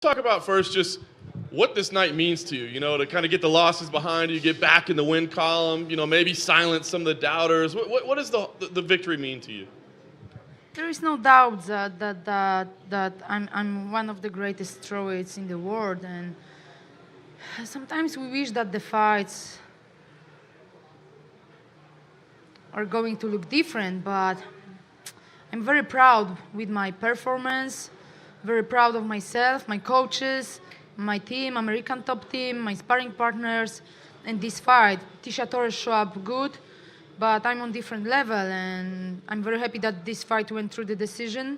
Talk about first just what this night means to you, to kind of get the losses behind you, get back in the win column, maybe silence some of the doubters. What does the victory mean to you? There is no doubt that I'm one of the greatest strawweights in the world, and sometimes we wish that the fights are going to look different, but I'm very proud with my performance, very proud of myself, my coaches, my team, American top team, my sparring partners, and this fight. Tecia Torres show up good, but I'm on different level, and I'm very happy that this fight went through the decision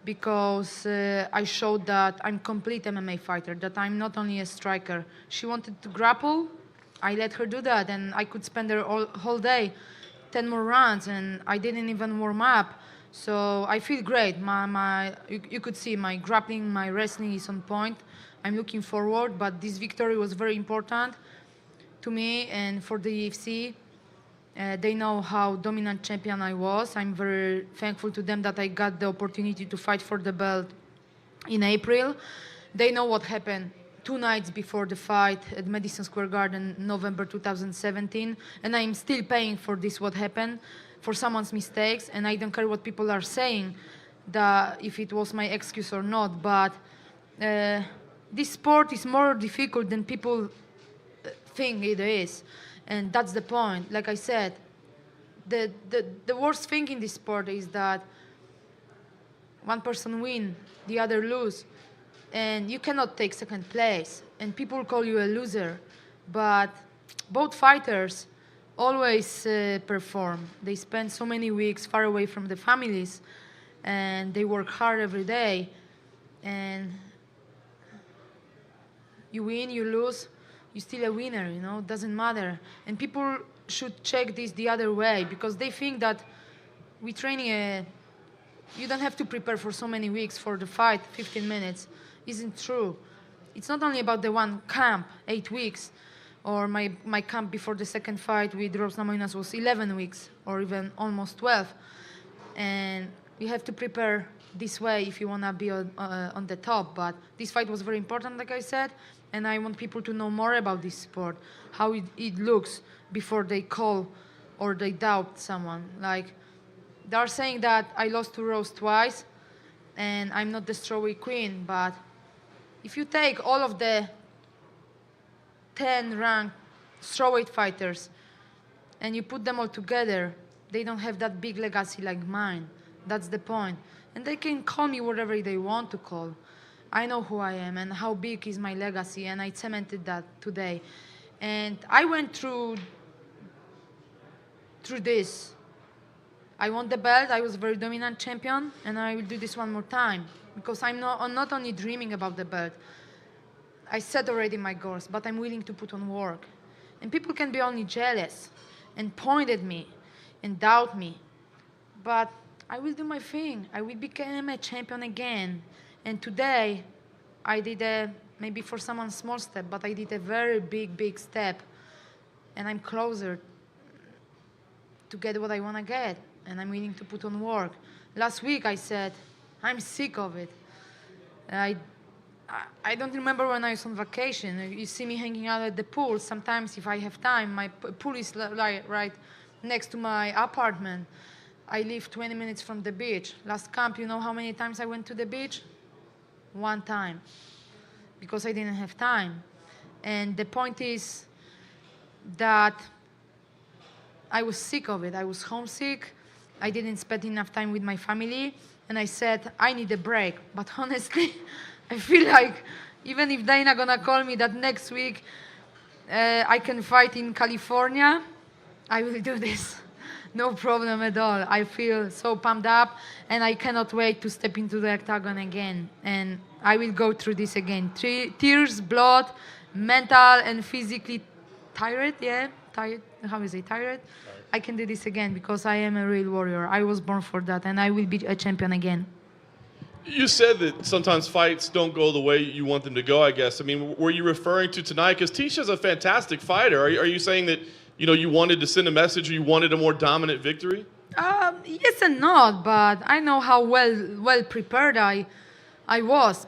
because I showed that I'm complete MMA fighter, that I'm not only a striker. She wanted to grapple, I let her do that, and I could spend the whole day, 10 more rounds, and I didn't even warm up. So I feel great. You could see my grappling, my wrestling is on point. I'm looking forward, but this victory was very important to me and for the UFC. They know how dominant champion I was. I'm very thankful to them that I got the opportunity to fight for the belt in April. They know what happened 2 nights before the fight at Madison Square Garden, November 2017, and I'm still paying for this, what happened, for someone's mistakes, and I don't care what people are saying, that if it was my excuse or not, but this sport is more difficult than people think it is, and that's the point. Like I said, the worst thing in this sport is that one person win, the other lose, and you cannot take second place, and people call you a loser, but both fighters always perform. They spend so many weeks far away from the families, and they work hard every day, and you win, you lose, you're still a winner, doesn't matter. And people should check this the other way, because they think that we training you don't have to prepare for so many weeks for the fight, 15 minutes. Isn't true. It's not only about the one camp, 8 weeks, or my camp before the second fight with Rose Namajunas was 11 weeks, or even almost 12. And you have to prepare this way if you want to be on the top. But this fight was very important, like I said, and I want people to know more about this sport, how it looks before they call or they doubt someone. Like, they are saying that I lost to Rose twice, and I'm not the strawweight queen, but if you take all of the 10 ranked strawweight fighters and you put them all together, they don't have that big legacy like mine. That's the point. And they can call me whatever they want to call. I know who I am and how big is my legacy, and I cemented that today. And I went through this. I won the belt, I was a very dominant champion, and I will do this one more time. Because I'm not only dreaming about the belt. I set already my goals, but I'm willing to put on work. And people can be only jealous and point at me and doubt me. But I will do my thing. I will become a champion again. And today, I did maybe for someone small step, but I did a very big step. And I'm closer to get what I want to get. And I'm willing to put on work. Last week I said, I'm sick of it. I don't remember when I was on vacation. You see me hanging out at the pool. Sometimes if I have time, my pool is right next to my apartment. I live 20 minutes from the beach. Last camp, you know how many times I went to the beach? 1 time, because I didn't have time. And the point is that I was sick of it. I was homesick. I didn't spend enough time with my family. And I said, I need a break. But honestly, I feel like even if Dana gonna call me that next week I can fight in California, I will do this. No problem at all. I feel so pumped up, and I cannot wait to step into the octagon again. And I will go through this again. Tears, blood, mental and physically tired, yeah? Tired, how is it, tired? I can do this again because I am a real warrior. I was born for that, and I will be a champion again. You said that sometimes fights don't go the way you want them to go, I guess. I mean, were you referring to tonight? Because Tecia's a fantastic fighter. Are you saying that, you wanted to send a message or you wanted a more dominant victory? Yes and no, but I know how well prepared I was.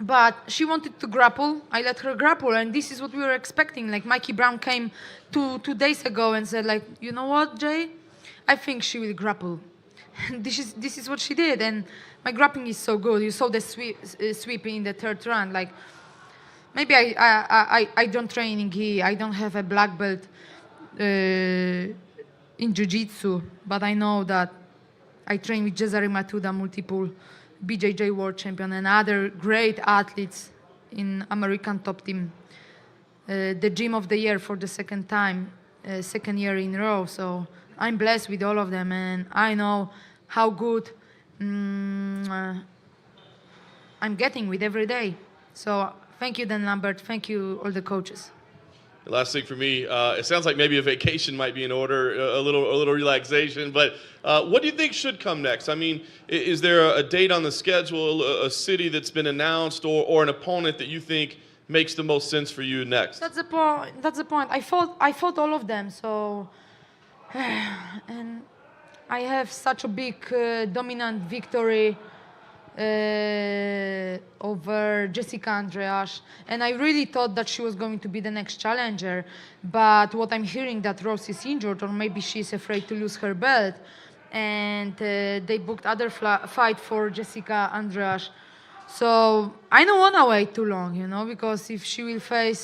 But she wanted to grapple. I let her grapple, and this is what we were expecting. Like Mikey Brown came two days ago and said, like, you know what, Jay, I think she will grapple. And this is what she did, and my grappling is so good. You saw the sweep in the third round. Like maybe I don't train in gi. I don't have a black belt in jiu-jitsu, but I know that I train with Cesare Matuda, multiple BJJ world champion, and other great athletes in American top team. The gym of the year for the second time, second year in a row. So I'm blessed with all of them, and I know how good I'm getting with every day. So thank you, Dan Lambert. Thank you, all the coaches. Last thing for me, it sounds like maybe a vacation might be in order, a little relaxation. But what do you think should come next? I mean, is there a date on the schedule, a city that's been announced, or an opponent that you think makes the most sense for you next? That's the point. That's the point. I fought all of them. So, and I have such a big dominant victory over Jessica Andreas, and I really thought that she was going to be the next challenger. But what I'm hearing that Rose is injured, or maybe she's afraid to lose her belt, and they booked other fight for Jessica Andreas. So I don't want to wait too long, you know, because if she will fight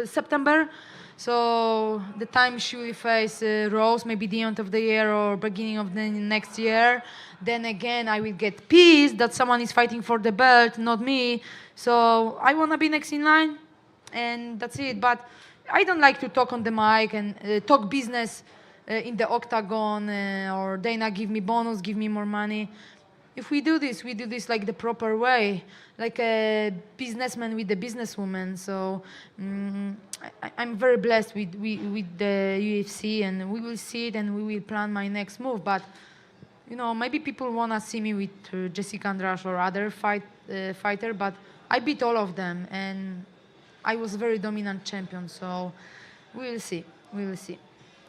September. So the time she will face Rose, maybe the end of the year or beginning of the next year, then again I will get pissed that someone is fighting for the belt, not me. So I want to be next in line, and that's it. But I don't like to talk on the mic and talk business in the octagon, or Dana give me bonus, give me more money. If we do this like the proper way, like a businessman with a businesswoman. So I'm very blessed with the UFC, and we will see it, and we will plan my next move. But you know, maybe people wanna see me with Jessica Andrade or other fighter, but I beat all of them, and I was a very dominant champion. So we will see.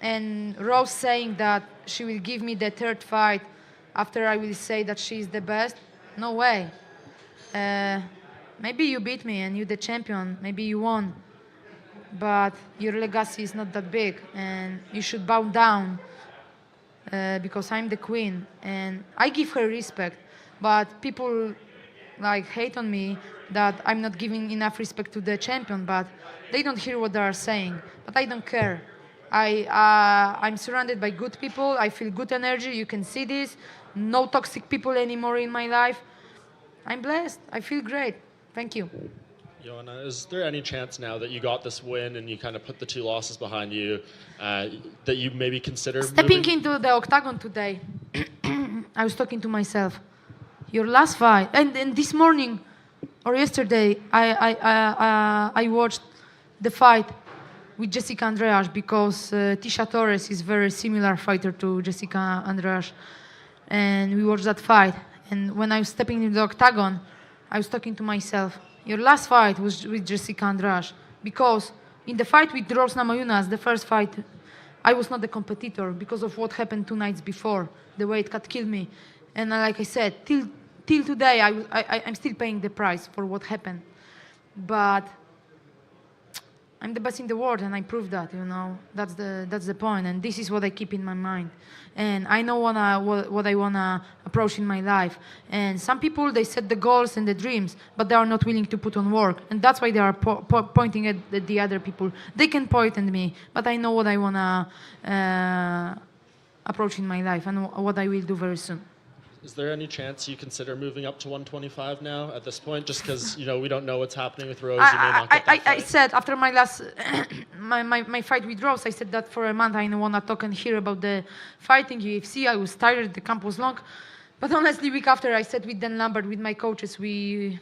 And Rose saying that she will give me the third fight after I will say that she is the best, no way. Maybe you beat me and you're the champion, maybe you won, but your legacy is not that big, and you should bow down because I'm the queen, and I give her respect. But people like hate on me that I'm not giving enough respect to the champion, but they don't hear what they are saying. But I don't care. I'm surrounded by good people. I feel good energy. You can see this. No toxic people anymore in my life. I'm blessed. I feel great. Thank you. Joanna, is there any chance now that you got this win and you kind of put the 2 losses behind you, that you maybe consider stepping into the octagon today? I was talking to myself. Your last fight, and this morning or yesterday, I watched the fight with Jessica Andreas, because Tecia Torres is very similar fighter to Jessica Andreas, and we watched that fight. And when I was stepping into the octagon, I was talking to myself. Your last fight was with Jessica Andreas, because in the fight with Rose Namajunas, the first fight, I was not the competitor because of what happened 2 nights before. The weight cut killed me, and like I said, till today, I'm still paying the price for what happened. But I'm the best in the world, and I proved that. You know, that's the point, and this is what I keep in my mind. And I know what I wanna approach in my life. And some people, they set the goals and the dreams, but they are not willing to put on work, and that's why they are pointing at the other people. They can point at me, but I know what I wanna approach in my life and what I will do very soon. Is there any chance you consider moving up to 125 now at this point? Just because, you know, we don't know what's happening with Rose. You may not get that I fight. said after my last my fight with Rose, I said that for a month I don't want to talk and hear about the fighting UFC. I was tired. The camp was long. But honestly, week after, I said with Dan Lambert, with my coaches, we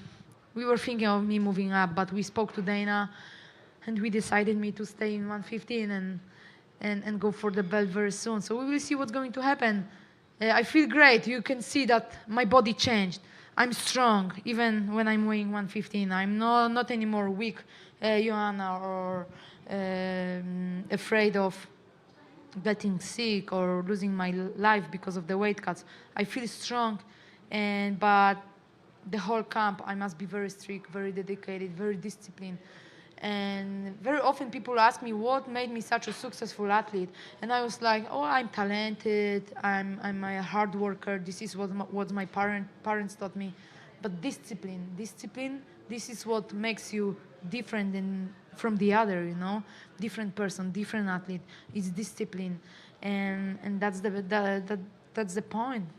were thinking of me moving up, but we spoke to Dana, and we decided me to stay in 115 and go for the belt very soon. So we will see what's going to happen. I feel great. You can see that my body changed. I'm strong, even when I'm weighing 115. I'm not anymore weak, Joanna, or afraid of getting sick or losing my life because of the weight cuts. I feel strong, but the whole camp, I must be very strict, very dedicated, very disciplined. And very often people ask me what made me such a successful athlete, and I was like, oh, I'm talented, I'm a hard worker. This is what my parents taught me. But discipline, this is what makes you different from the other, different person, different athlete. It's discipline, and that's the point.